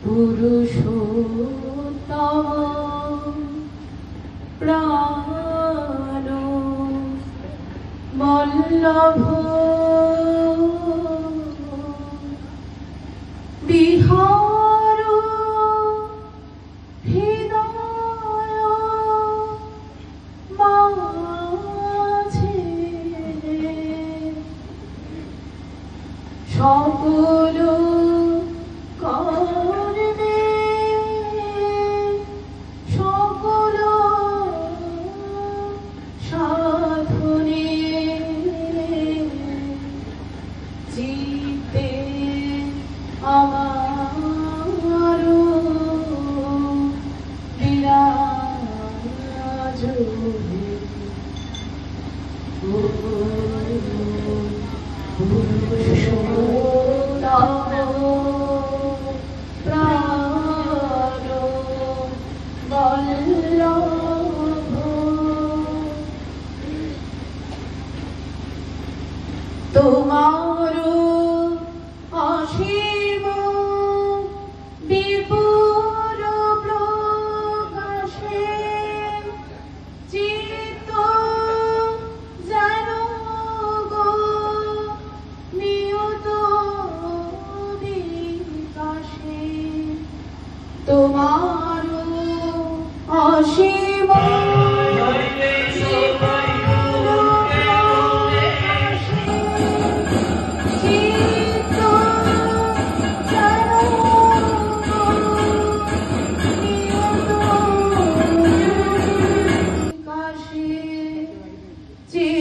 পুরুষোত্তম প্রাণ বল্লভ বিহার হৃদয় মাঝে সকল কর্মে সকল সাধনে চিত্তে আমার বিরাজ প্রাণ বল্লভ তোমার অসীম বিপুল প্রকাশে চিত্ত যেন গো নিয়ত বিকাশে তোমার অসীম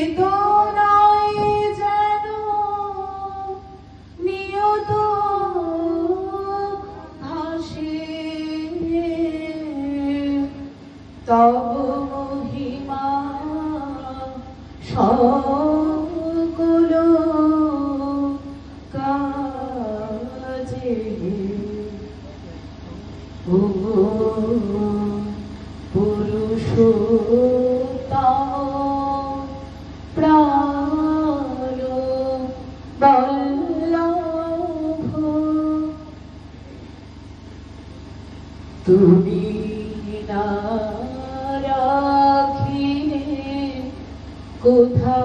চেতনায় যেন নিয়ত ভাসে তব মহিমা সকল কাজে ও পুরুষোত্তম প্রাণ বল্লভ তুমি না রাখিলে কোথা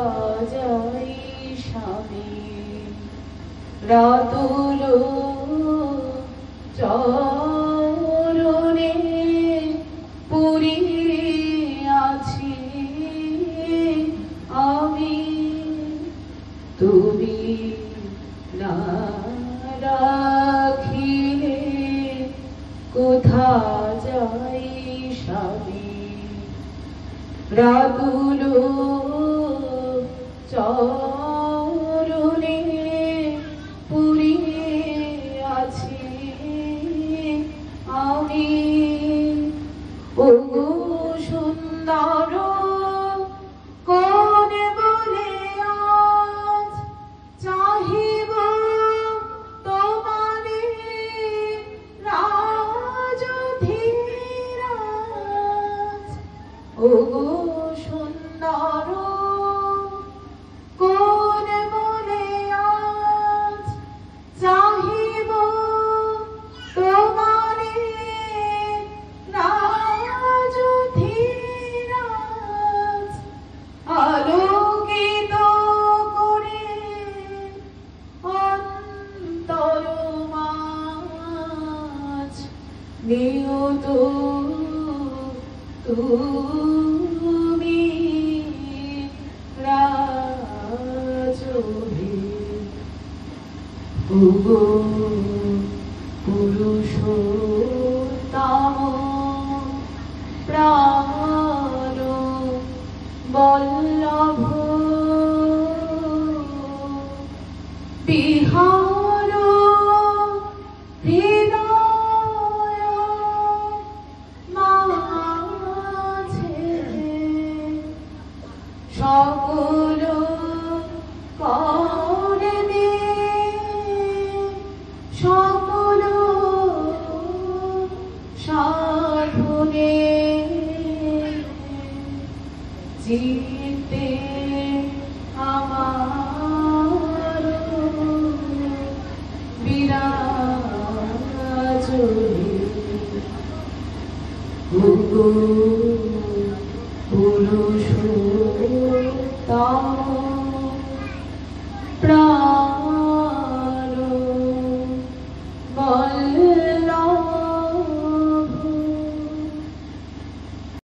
যাই স্বামী রাতুল চরণে পড়ে আছি আমি তুমি না রাখিলে কোথা যাই স্বামী রাতুল চরণে পড়ে আছি আমি ওগো সুন্দর কোনে বলে আজ চাহিব তোমারে রাজধীরাজ ওগো সুন্দর কোনে বলে আজ চাহিব তোমারে রাজধীরাজ আলোকিত করে অন্তর মাঝ নিয়ত তুমি রাজহে ওগো পুরুষোত্তম প্রাণ বল্লভ বিহার হৃদয় মাঝে সকল কর্মে সকল সাধনে চিত্তে আমার বিরাজ চলে ওগো পুরুষোত্তম